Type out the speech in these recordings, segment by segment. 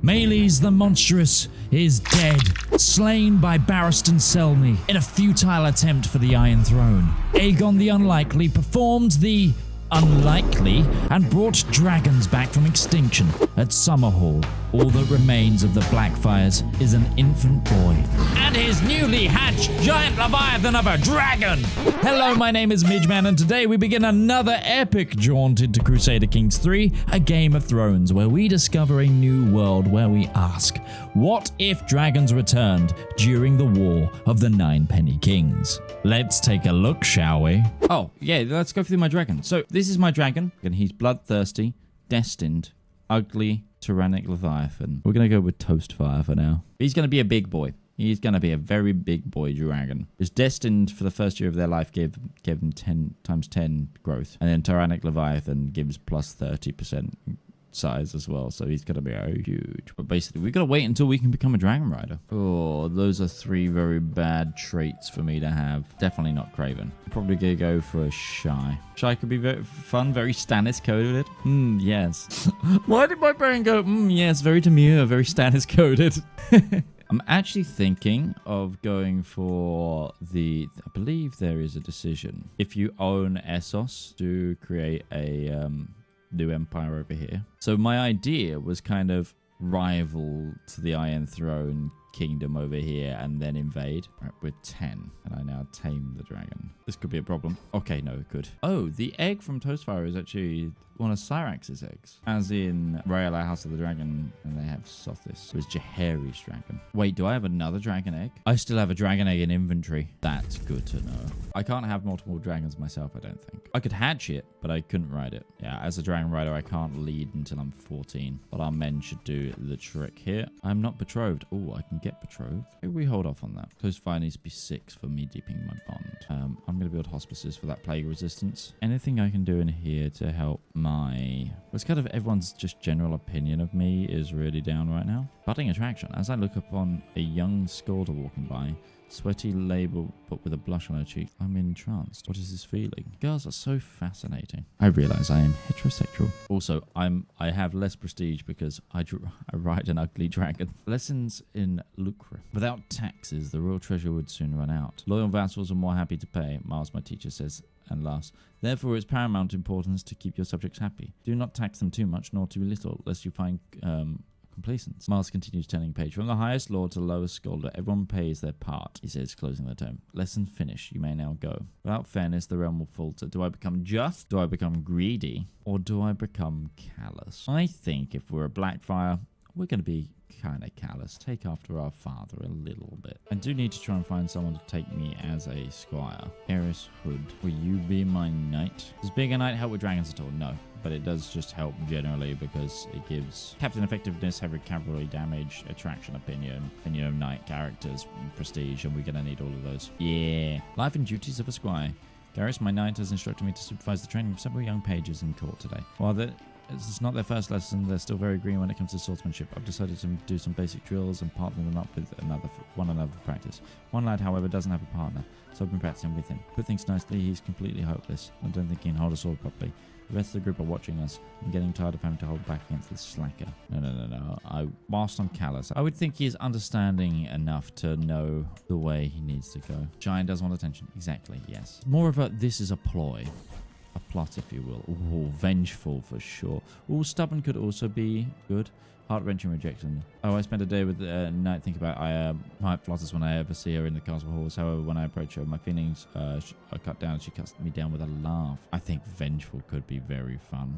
Maelys the Monstrous is dead, slain by Barristan Selmy in a futile attempt for the Iron Throne. Aegon the Unlikely performed the unlikely and brought dragons back from extinction at Summerhall. All that remains of the Blackfyres is an infant boy and his newly hatched giant leviathan of a dragon. Hello, my name is Midgeman, and today we begin another epic jaunt into Crusader Kings 3, a Game of Thrones, where we discover a new world where we ask, what if dragons returned during the War of the Ninepenny Kings? Let's take a look, shall we? Oh, yeah, let's go through my dragon. So, this is my dragon, and he's bloodthirsty, destined, ugly, tyrannic leviathan. We're going to go with Toastfire for now. He's going to be a big boy. He's going to be a very big boy dragon. He's destined for the first year of their life, gave them 10 times 10 growth. And then Tyrannic Leviathan gives plus 30% size as well. So he's going to be huge. But basically, we've got to wait until we can become a dragon rider. Oh, those are 3 very bad traits for me to have. Definitely not Craven. Probably going to go for a Shy. Shy could be very fun, very Stannis coded. Yes. Why did my brain go, yes, very demure, very Stannis coded? I'm actually thinking of going for I believe there is a decision. If you own Essos, to create a new empire over here. So my idea was kind of rival to the Iron Throne kingdom over here and then invade. Right, we're 10 and I now tame the dragon. This could be a problem. Okay, no, good. Oh, the egg from Toastfire is actually one of Syrax's eggs, as in Rhaegar House of the Dragon, and they have Sothis, who is Jaehaerys dragon. Wait, do I have another dragon egg? I still have a dragon egg in inventory. That's good to know. I can't have multiple dragons myself, I don't think. I could hatch it, but I couldn't ride it. Yeah, as a dragon rider, I can't lead until I'm 14, but our men should do the trick here. I'm not betrothed. Oh, I can get betrothed. Maybe we hold off on that. Toastfire needs to be 6 for me deepening my bond. I'm going to build hospices for that plague resistance. Anything I can do in here to help it's kind of everyone's just general opinion of me is really down right now. Budding attraction. As I look upon a young Scolder walking by, sweaty label but with a blush on her cheek, I'm entranced. What is this feeling? Girls are so fascinating. I realize I am heterosexual. Also, I have less prestige because I ride an ugly dragon. Lessons in lucre. Without taxes, the royal treasure would soon run out. Loyal vassals are more happy to pay, Miles, my teacher, says and laughs. Therefore, it's paramount importance to keep your subjects happy. Do not tax them too much nor too little, lest you find complacence. Miles continues, turning page. From the highest lord to the lowest scolder, everyone pays their part, he says, closing the tome. Lesson finished. You may now go. Without fairness, the realm will falter. Do I become just? Do I become greedy? Or do I become callous? I think if we're a Blackfyre, we're going to be kind of callous. Take after our father a little bit. I do need to try and find someone to take me as a squire. Eris Hood, will you be my knight? Does being a knight help with dragons at all? No. But it does just help generally because it gives captain effectiveness, heavy cavalry damage, attraction, opinion of knight, characters, prestige, and we're going to need all of those. Yeah. Life and duties of a squire. Garrus, my knight, has instructed me to supervise the training of several young pages in court today. While it's not their first lesson, they're still very green when it comes to swordsmanship. I've decided to do some basic drills and partner them up with one another for practice. One lad, however, doesn't have a partner, so I've been practicing with him. Put things nicely, he's completely hopeless. I don't think he can hold a sword properly. The rest of the group are watching us. I'm getting tired of having to hold back against this slacker. No. Whilst I'm callous, I would think he is understanding enough to know the way he needs to go. Giant does want attention. Exactly, yes. More of a, this is a ploy. A plot, if you will. Ooh, vengeful for sure. Ooh, stubborn could also be good. Heart-wrenching rejection. Oh, I spent a day with the night thinking about my heart flutters when I ever see her in the castle halls. However, when I approach her, my feelings are cut down and she cuts me down with a laugh. I think vengeful could be very fun,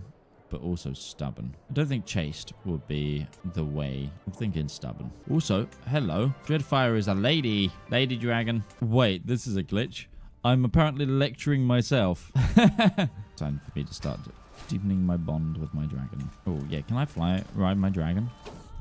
but also stubborn. I don't think chaste would be the way. I'm thinking stubborn. Also, hello. Dreadfyre is a lady. Lady dragon. Wait, this is a glitch. I'm apparently lecturing myself. Time for me to start deepening my bond with my dragon. Oh, yeah. Can I ride my dragon?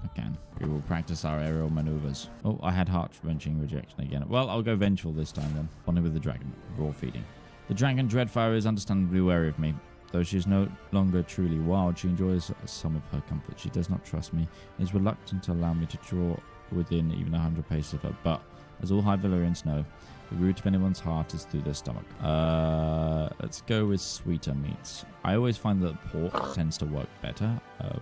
I can. We will practice our aerial maneuvers. Oh, I had heart-wrenching rejection again. Well, I'll go vengeful this time then. Bonding with the dragon. Raw feeding. The dragon Dreadfyre is understandably wary of me. Though she is no longer truly wild, she enjoys some of her comfort. She does not trust me and is reluctant to allow me to draw within even 100 paces of her. But, as all High Valyrians know, the root of anyone's heart is through their stomach. Let's go with sweeter meats. I always find that pork tends to work better.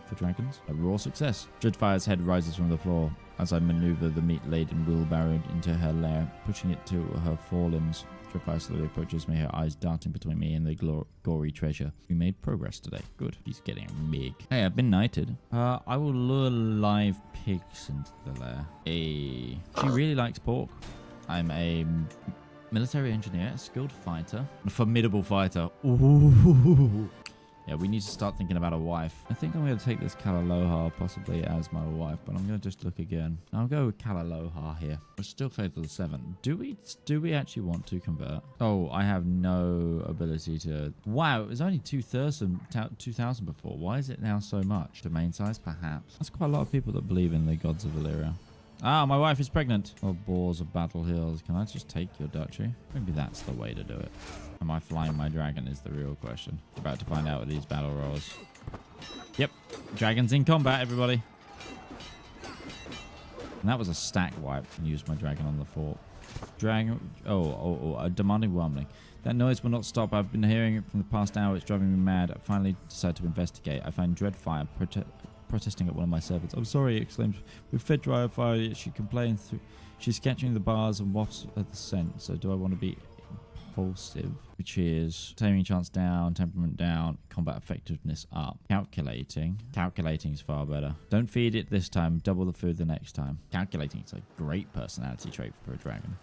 for dragons. A raw success. Dreadfire's head rises from the floor as I maneuver the meat-laden wheelbarrow into her lair, pushing it to her forelimbs. Dreadfire slowly approaches me, her eyes darting between me and the gory treasure. We made progress today. Good. He's getting big. Hey, I've been knighted. I will lure live pigs into the lair. Hey. She really likes pork. I'm a military engineer, a skilled fighter, a formidable fighter. Ooh. Yeah, we need to start thinking about a wife. I think I'm going to take this Kalaloha possibly as my wife, but I'm going to just look again. I'll go with Kalaloha here. We're still faithful to 7. Do we actually want to convert? Oh, I have no ability to... Wow, it was only 2,000 before. Why is it now so much? Domain size, perhaps. That's quite a lot of people that believe in the gods of Valyria. Ah, my wife is pregnant. Oh, boars of Battle Hills. Can I just take your duchy? Maybe that's the way to do it. Am I flying my dragon is the real question. About to find out with these battle rolls. Yep. Dragons in combat, everybody. And that was a stack wipe. Use my dragon on the fort. Dragon... Oh, demanding whelming. That noise will not stop. I've been hearing it from the past hour. It's driving me mad. I finally decide to investigate. I find Dreadfire protesting at one of my servants. I'm sorry, he exclaims. We've fed Dreadfire. She complains. She's catching the bars and wafts at the scent. So do I want to be impulsive? Which is taming chance down, temperament down, combat effectiveness up. Calculating. Calculating is far better. Don't feed it this time. Double the food the next time. Calculating is a great personality trait for a dragon.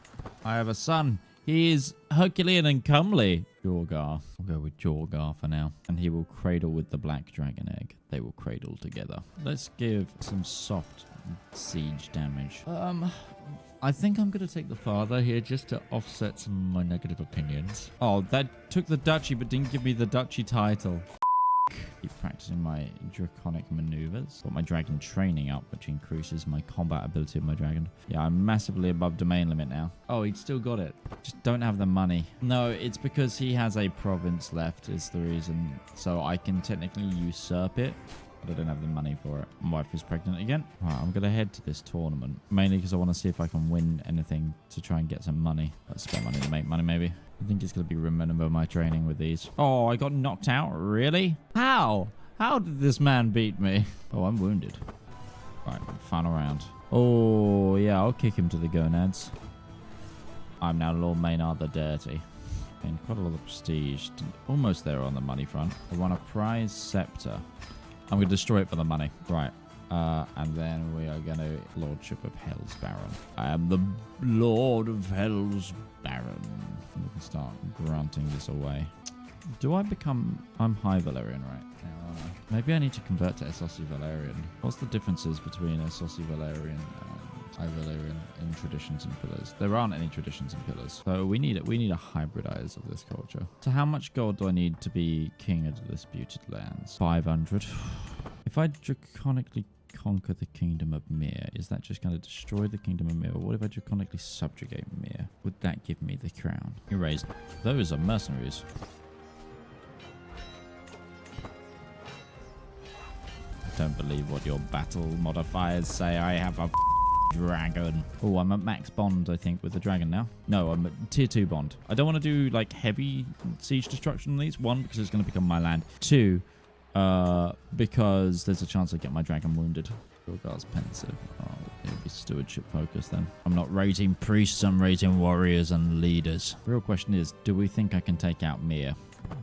I have a son. He is Herculean and comely. Jorgar. I'll go with Jorgar for now. And he will cradle with the black dragon egg. They will cradle together. Let's give some soft siege damage. I think I'm going to take the father here just to offset some of my negative opinions. Oh, that took the duchy but didn't give me the duchy title. Keep practicing my draconic maneuvers. Got my dragon training up, which increases my combat ability of my dragon. Yeah, I'm massively above domain limit now. Oh, he'd still got it. Just don't have the money. No, it's because he has a province left is the reason. So I can technically usurp it, but I don't have the money for it. My wife is pregnant again. Right, I'm going to head to this tournament. Mainly because I want to see if I can win anything to try and get some money. Let's spend money to make money, maybe. I think it's going to be remember my training with these. Oh, I got knocked out? Really? How? How did this man beat me? Oh, I'm wounded. Right, final round. Oh, yeah, I'll kick him to the gonads. I'm now Lord Maenar the Dirty. And quite a lot of prestige. Almost there on the money front. I want a prize scepter. I'm going to destroy it for the money. Right. And then we are going to Lordship of Hell's Baron. I am the Lord of Hell's Baron. We can start granting this away. Do I become... I'm High Valyrian, right? Yeah, maybe I need to convert to Essosi Valyrian. What's the differences between Essosi Valyrian and High Valyrian in traditions and pillars? There aren't any traditions and pillars. So we need a hybridize of this culture. So how much gold do I need to be king of the disputed lands? 500. If I draconically conquer the Kingdom of Myr, is that just going to destroy the Kingdom of Myr? Or what if I draconically subjugate Myr? Would that give me the crown? Erase. Those are mercenaries. I don't believe what your battle modifiers say. I have a dragon. Oh, I'm at max bond, I think, with the dragon now. No, I'm at tier 2 bond. I don't want to do like heavy siege destruction on these. 1, because it's going to become my land. 2, because there's a chance I get my dragon wounded. Jorgar's pensive. Oh, it'll be stewardship focused then. I'm not rating priests, I'm rating warriors and leaders. The real question is, do we think I can take out Myr?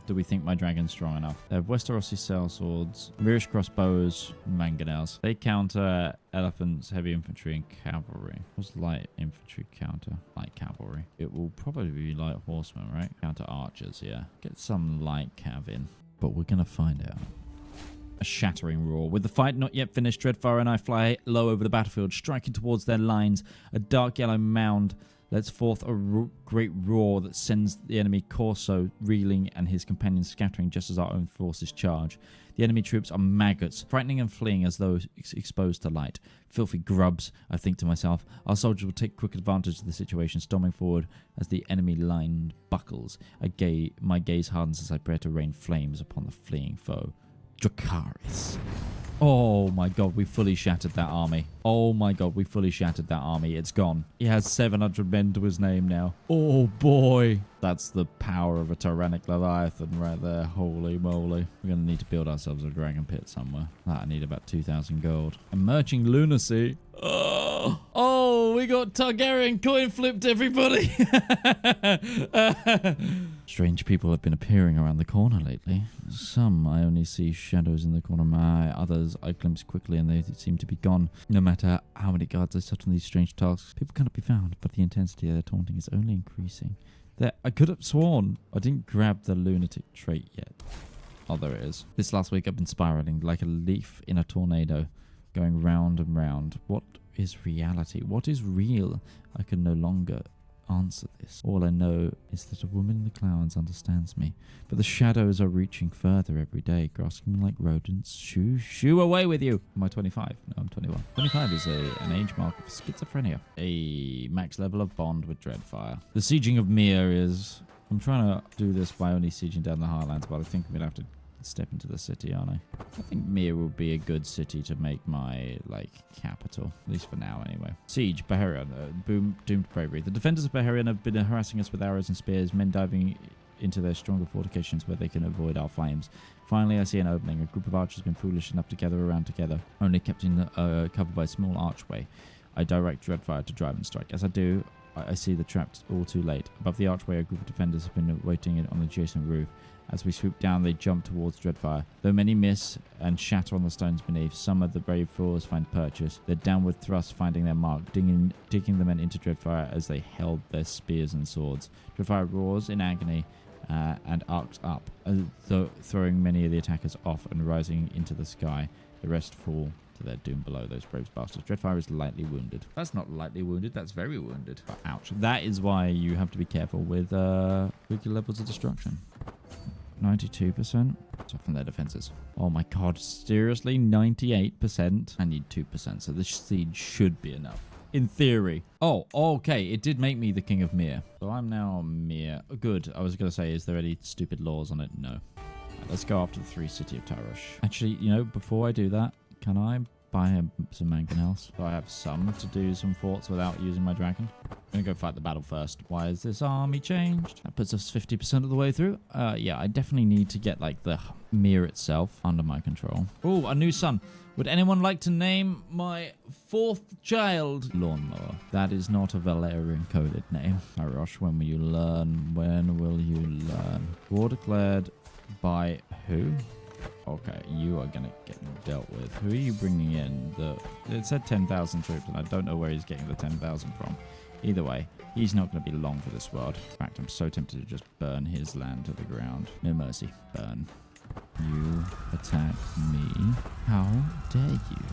Do we think my dragon's strong enough? They have Westerosi sellswords, Myrish crossbows, mangonels. They counter elephants, heavy infantry, and cavalry. What's light infantry counter? Light cavalry. It will probably be light horsemen, right? Counter archers, yeah. Get some light cav in. But we're gonna find out. A shattering roar. With the fight not yet finished, Dreadfire and I fly low over the battlefield, striking towards their lines. A dark yellow mound lets forth a great roar that sends the enemy Corso reeling and his companions scattering just as our own forces charge. The enemy troops are maggots, frightening and fleeing as though exposed to light. Filthy grubs, I think to myself. Our soldiers will take quick advantage of the situation, storming forward as the enemy line buckles. My gaze hardens as I prepare to rain flames upon the fleeing foe. Dracarys. Oh my god, we fully shattered that army. Oh my god, we fully shattered that army. It's gone. He has 700 men to his name now. Oh boy. That's the power of a tyrannic Leviathan right there. Holy moly. We're going to need to build ourselves a dragon pit somewhere. I need about 2,000 gold. Emerging lunacy. Oh, we got Targaryen coin flipped, everybody. Strange people have been appearing around the corner lately. Some I only see shadows in the corner of my eye. Others I glimpse quickly and they seem to be gone. No matter how many guards I set on these strange tasks, people cannot be found, but the intensity of their taunting is only increasing. I could have sworn I didn't grab the lunatic trait yet. Oh, there it is. This last week I've been spiraling like a leaf in a tornado, going round and round. What is reality? What is real? I can no longer answer this. All I know is that a woman in the clouds understands me, but the shadows are reaching further every day, grasping me like rodents. Shoo away with you. Am I 25? No, I'm 21. 25 is an age mark of schizophrenia. A max level of bond with Dreadfyre. The sieging of Myr is... I'm trying to do this by only sieging down the Highlands, but I think I'm going to have to step into the city, aren't I? I think Myr will be a good city to make my, capital. At least for now, anyway. Siege, Baharian. Doomed bravery. The defenders of Baharian have been harassing us with arrows and spears, men diving into their stronger fortifications where they can avoid our flames. Finally, I see an opening. A group of archers have been foolish enough to gather around together, only kept in covered by a small archway. I direct Dreadfyre to drive and strike. As I do, I see the traps all too late. Above the archway, a group of defenders have been waiting on the adjacent roof. As we swoop down, they jump towards Dreadfyre. Though many miss and shatter on the stones beneath, some of the brave fools find purchase. Their downward thrust finding their mark, digging the men into Dreadfyre as they held their spears and swords. Dreadfyre roars in agony and arcs up, throwing many of the attackers off and rising into the sky. The rest fall to their doom below. Those brave bastards. Dreadfyre is lightly wounded. That's not lightly wounded, that's very wounded. Ouch. That is why you have to be careful with your levels of destruction. 92%. Soften their defenses. Oh my god, seriously? 98%? I need 2%, so this siege should be enough. In theory. Oh, okay, it did make me the King of Myr. So I'm now Myr. Good, I was going to say, is there any stupid laws on it? No. Right, let's go after the 3 City of Tyrosh. Actually, before I do that, can I buy him some mangonels? So I have some to do some forts without using my dragon. I'm going to go fight the battle first. Why is this army changed? That puts us 50% of the way through. Yeah, I definitely need to get, the Myr itself under my control. Oh, a new son. Would anyone like to name my 4th child? Lawnmower. That is not a Valyrian coded name. Tyrosh, when will you learn? When will you learn? War declared by who? Okay, you are going to get dealt with. Who are you bringing in? It said 10,000 troops, and I don't know where he's getting the 10,000 from. Either way, he's not going to be long for this world. In fact, I'm so tempted to just burn his land to the ground. No mercy. Burn. You attack me? How dare you?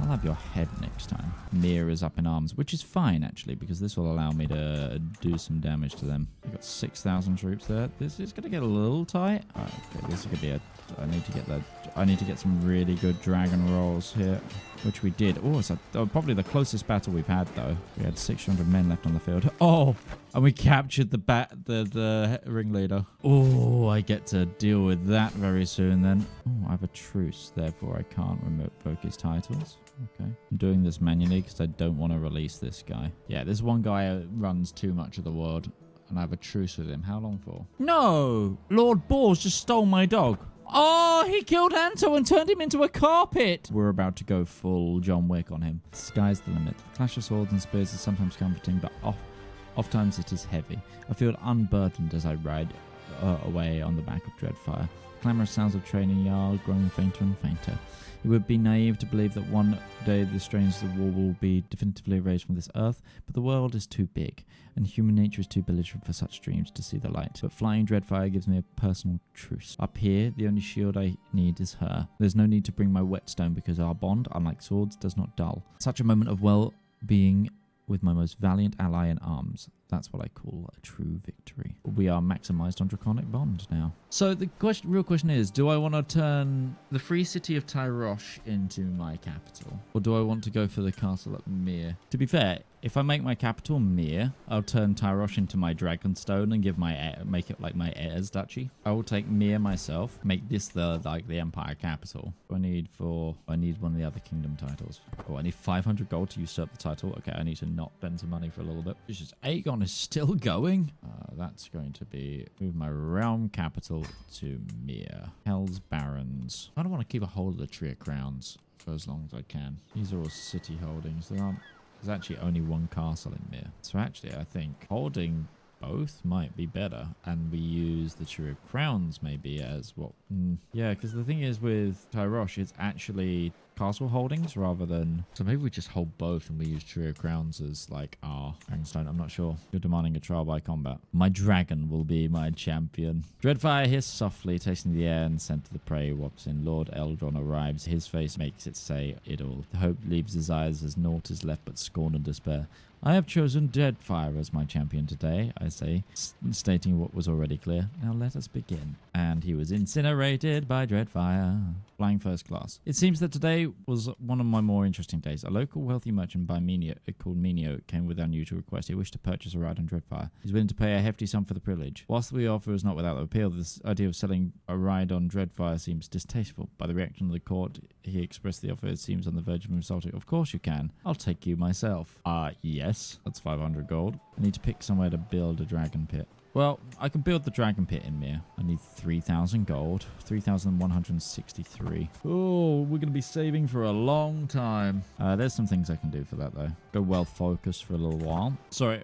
I'll have your head next time. Myr is up in arms, which is fine, actually, because this will allow me to do some damage to them. We've got 6,000 troops there. This is going to get a little tight. Right, okay, this is going to be a... I need to get some really good dragon rolls here, which we did. Oh, it's probably the closest battle we've had, though. We had 600 men left on the field. Oh, and we captured the ringleader. Oh, I get to deal with that very soon, then. Oh, I have a truce, therefore I can't revoke his titles. Okay. I'm doing this manually because I don't want to release this guy. Yeah, this one guy runs too much of the world, and I have a truce with him. How long for? No! Lord Boars just stole my dog. Oh, he killed Anto and turned him into a carpet. We're about to go full John Wick on him. The sky's the limit. The clash of swords and spears is sometimes comforting, but oftentimes it is heavy. I feel unburdened as I ride away on the back of Dreadfyre. Clamorous sounds of training yard growing fainter and fainter. It would be naive to believe that one day the strains of the war will be definitively erased from this earth, but the world is too big, and human nature is too belligerent for such dreams to see the light. But flying Dreadfyre gives me a personal truce. Up here, the only shield I need is her. There's no need to bring my whetstone because our bond, unlike swords, does not dull. Such a moment of well-being with my most valiant ally in arms. That's what I call a true victory. We are maximized on Draconic Bond now. So the real question is, do I want to turn the free city of Tyrosh into my capital? Or do I want to go for the castle at Myr? To be fair, if I make my capital Myr, I'll turn Tyrosh into my Dragonstone and give make it like my heir's duchy. I will take Myr myself, make this the Empire capital. I need one of the other kingdom titles. Oh, I need 500 gold to usurp the title. Okay, I need to not spend some money for a little bit. It's just Aegon is still going. That's going to be move my realm capital to Myr. Hell's Barons. I don't want to keep a hold of the Tree of Crowns for as long as I can. These are all city holdings. There's actually only one castle in Myr. So actually, I think holding both might be better. And we use the Tree of Crowns maybe as what? Yeah, because the thing is with Tyrosh, it's actually castle holdings rather than... So maybe we just hold both and we use Tree of Crowns as like our Dragonstone. I'm not sure. You're demanding a trial by combat. My dragon will be my champion. Dreadfyre hissed softly, tasting the air and scent of the prey. Whops in. Lord Eldron arrives. His face makes it say it all. The hope leaves his eyes as naught is left but scorn and despair. I have chosen Dreadfyre as my champion today, I say, stating what was already clear. Now let us begin. And he was incinerated by Dreadfyre. Flying first class. It seems that today was one of my more interesting days. A local wealthy merchant called Minio came with an unusual request. He wished to purchase a ride on Dreadfyre. He's willing to pay a hefty sum for the privilege. Whilst the offer is not without appeal, this idea of selling a ride on Dreadfyre seems distasteful. By the reaction of the court, he expressed the offer. It seems on the verge of insulting. Of course you can. I'll take you myself. Yes. That's 500 gold. I need to pick somewhere to build a dragon pit. Well, I can build the dragon pit in Myr. I need 3,000 gold. 3,163. Oh, we're going to be saving for a long time. There's some things I can do for that, though. Go well focused for a little while. Sorry,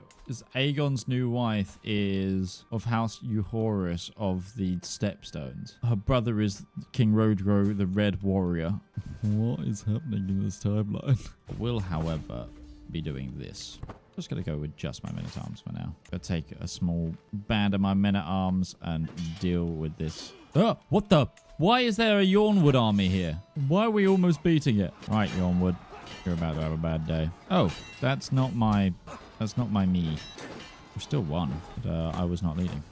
Aegon's new wife is of House Euhorus of the Stepstones. Her brother is King Rodro, the Red Warrior. What is happening in this timeline? I will, however, be doing this. Just gonna go with just my men-at-arms for now. Gonna take a small band of my men-at-arms and deal with this. Oh, what the? Why is there a Yornwood army here? Why are we almost beating it? Right, Yornwood, you're about to have a bad day. Oh, that's not my me. We still won, but I was not leading.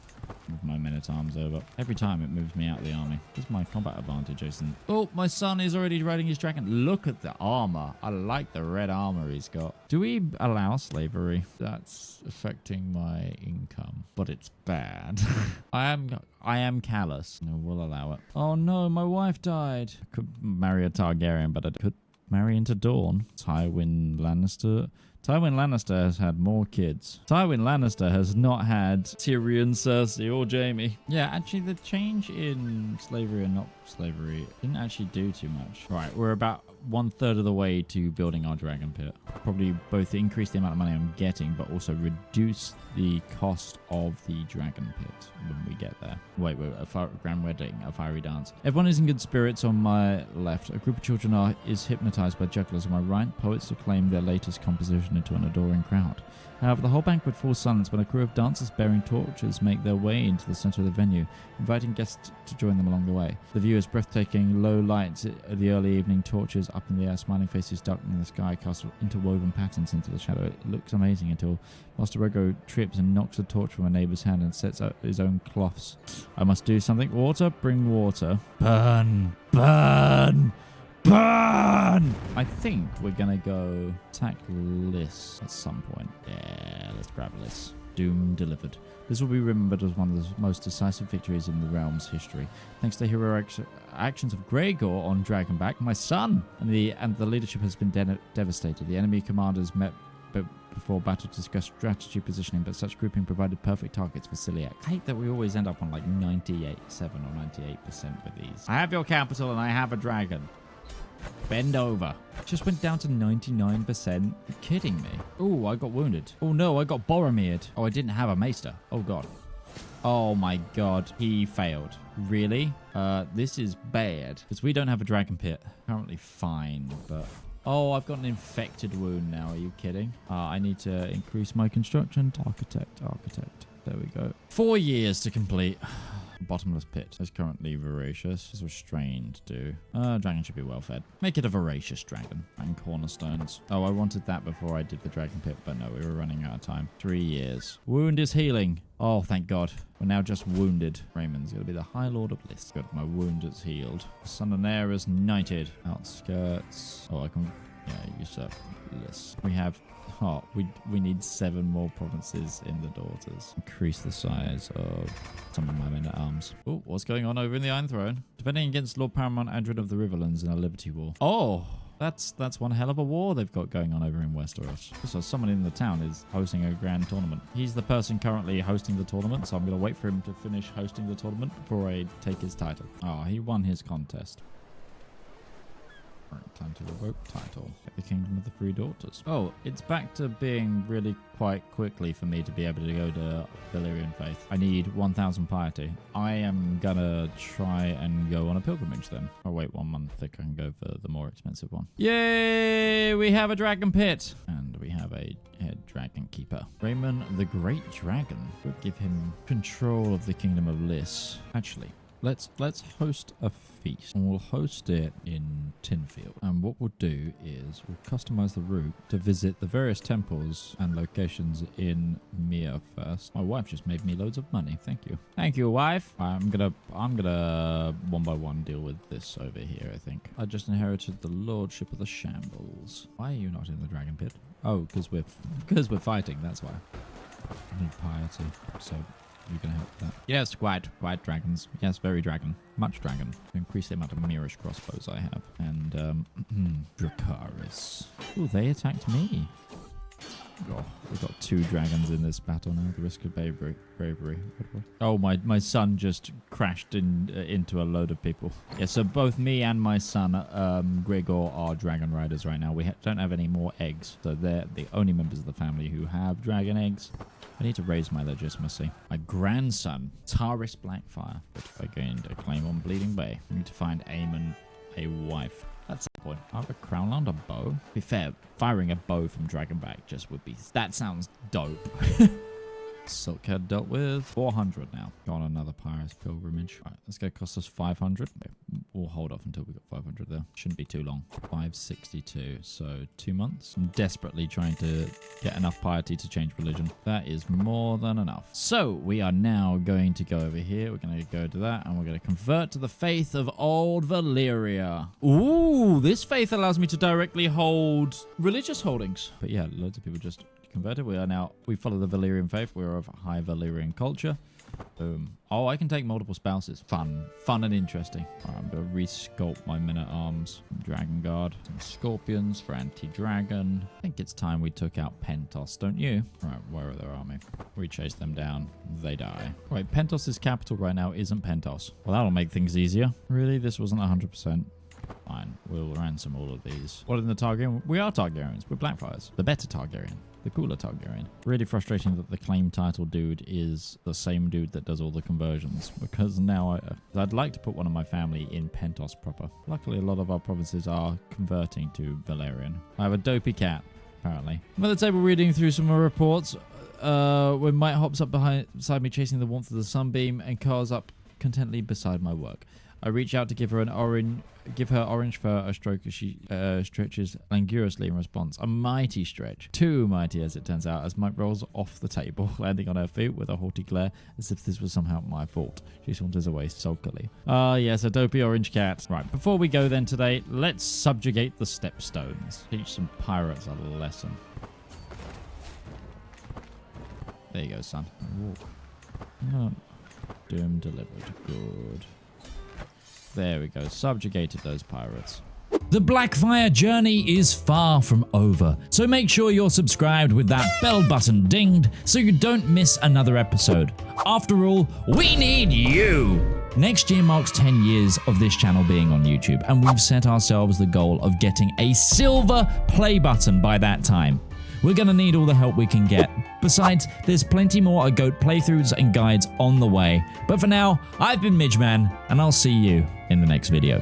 Move my men-at-arms over. Every time it moves me out of the army. This is my combat advantage, Jason. Oh, my son is already riding his dragon. Look at the armor. I like the red armor he's got. Do we allow slavery? That's affecting my income, but it's bad. I am callous. No, we'll allow it. Oh no, my wife died. I could marry a Targaryen, but I could marry into Dawn. Tywin Lannister. Tywin Lannister has had more kids. Tywin Lannister has not had Tyrion, Cersei, or Jaime. Yeah, actually, the change in slavery and not slavery didn't actually do too much. Right, we're about 1/3 of the way to building our dragon pit. Probably both increase the amount of money I'm getting, but also reduce the cost of the dragon pit when we get there. Wait, a grand wedding, a fiery dance. Everyone is in good spirits on my left. A group of children is hypnotized by jugglers on my right. Poets acclaim their latest composition into an adoring crowd. However, the whole banquet falls silent when a crew of dancers bearing torches make their way into the center of the venue, inviting guests to join them along the way. The view is breathtaking. Low lights, the early evening torches up in the air, smiling faces darkening the sky, cast interwoven patterns into the shadow. It looks amazing until Master Rogo trips and knocks a torch from a neighbor's hand and sets out his own cloths. I must do something. Water, bring water. Burn, burn, burn! I think we're gonna go attack Lys at some point. Yeah, let's grab Lys. Doom delivered. This will be remembered as one of the most decisive victories in the realm's history. Thanks to heroic actions of Gregor on Dragonback, my son, and the leadership has been devastated. The enemy commanders met before battle to discuss strategy positioning, but such grouping provided perfect targets for Celiac. I hate that we always end up on like 97 or 98% with these. I have your capital and I have a dragon. Bend over. Just went down to 99%. You're kidding me. Oh, I got wounded. Oh no, I got Boromir'd. Oh, I didn't have a maester. Oh god. Oh my god. He failed. Really? This is bad. Because we don't have a dragon pit. Currently fine, but... Oh, I've got an infected wound now. Are you kidding? I need to increase my construction. Architect. There we go. 4 years to complete. Bottomless pit is currently voracious. It's restrained too. Dragon should be well fed. Make it a voracious dragon. And cornerstones. Oh, I wanted that before I did the dragon pit, but no, we were running out of time. 3 years. Wound is healing. Oh, thank God. We're now just wounded. Raymond's going to be the High Lord of Bliss. Good, my wound is healed. Son of Heir is knighted. Outskirts. Oh, I can... Yeah, usurp Bliss. We have... Oh, we need 7 more provinces in the Daughters. Increase the size of some of my men at arms. Oh, what's going on over in the Iron Throne? Defending against Lord Paramount Adrian of the Riverlands in a Liberty War. Oh! That's one hell of a war they've got going on over in Westeros. So someone in the town is hosting a grand tournament. He's the person currently hosting the tournament, so I'm going to wait for him to finish hosting the tournament before I take his title. Oh, he won his contest. Right, time to revoke title. Get the Kingdom of the Three Daughters. Oh, it's back to being really quite quickly for me to be able to go to Valyrian faith. I need 1,000 piety. I am gonna try and go on a pilgrimage then. Oh wait, 1 month. I think I can go for the more expensive one. Yay! We have a dragon pit. And we have a head dragon keeper. Raymond the Great Dragon. We'll give him control of the Kingdom of Lys. Actually, let's host a feast, and we'll host it in Tinfield. And what we'll do is we'll customize the route to visit the various temples and locations in Myr first. My wife just made me loads of money. Thank you, wife. I'm gonna one by one deal with this over here. I think I just inherited the lordship of the Shambles. Why are you not in the dragon pit? Oh, because we're fighting. That's why. I need piety, so you can help that. Yes, quite dragons. Yes, very dragon. Much dragon. Increase the amount of Myrish crossbows I have. And, Dracarys. Oh, they attacked me. Oh, we've got 2 dragons in this battle now. The risk of bravery. Oh, my son just crashed into a load of people. Yeah, so both me and my son, Gregor, are dragon riders right now. We don't have any more eggs. So they're the only members of the family who have dragon eggs. I need to raise my legitimacy. My grandson, House Blackfyre, which I gained a claim on Bleeding Bay. I need to find Aemon a wife. That's the point. I have a crown and a bow. To be fair, firing a bow from Dragonback just would be... That sounds dope. Silkhead dealt with. 400 now. Go on another Pirate's Pilgrimage. All right, that's going to cost us 500. Okay, we'll hold off until we got 500 there. Shouldn't be too long. 562. So 2 months. I'm desperately trying to get enough piety to change religion. That is more than enough. So we are now going to go over here. We're going to go to that and we're going to convert to the faith of Old Valyria. Ooh, this faith allows me to directly hold religious holdings. But yeah, loads of people just converted. We follow the Valyrian faith. We're of high Valyrian culture. Boom. Oh, I can take multiple spouses. Fun and interesting. All right, I'm going to resculpt my men at arms. Dragon Guard. Some scorpions for anti-dragon. I think it's time we took out Pentos, don't you? All right, where are their army? We chase them down. They die. Right, Pentos' capital right now isn't Pentos. Well, that'll make things easier. Really? This wasn't 100%. Fine, we'll ransom all of these. What in the Targaryen? We are Targaryens. We're Blackfyres. The better Targaryen. The cooler Targaryen. Really frustrating that the claim title dude is the same dude that does all the conversions. Because now I'd like to put one of my family in Pentos proper. Luckily, a lot of our provinces are converting to Valyrian. I have a dopey cat, apparently. I'm at the table reading through some more reports. When Mike hops up beside me chasing the warmth of the sunbeam and curls up contentedly beside my work. I reach out to give her orange fur a stroke as she stretches languorously in response. A mighty stretch. Too mighty, as it turns out, as Mike rolls off the table, landing on her feet with a haughty glare, as if this was somehow my fault. She saunters away sulkily. Ah, yes, a dopey orange cat. Right, before we go then today, let's subjugate the stepstones. Teach some pirates a lesson. There you go, son. Walk. Doom delivered. Good. There we go. Subjugated those pirates. The Blackfyre journey is far from over, so make sure you're subscribed with that bell button dinged so you don't miss another episode. After all, we need you! Next year marks 10 years of this channel being on YouTube, and we've set ourselves the goal of getting a silver play button by that time. We're gonna need all the help we can get. Besides, there's plenty more AGOT playthroughs and guides on the way. But for now, I've been Midgeman, and I'll see you in the next video.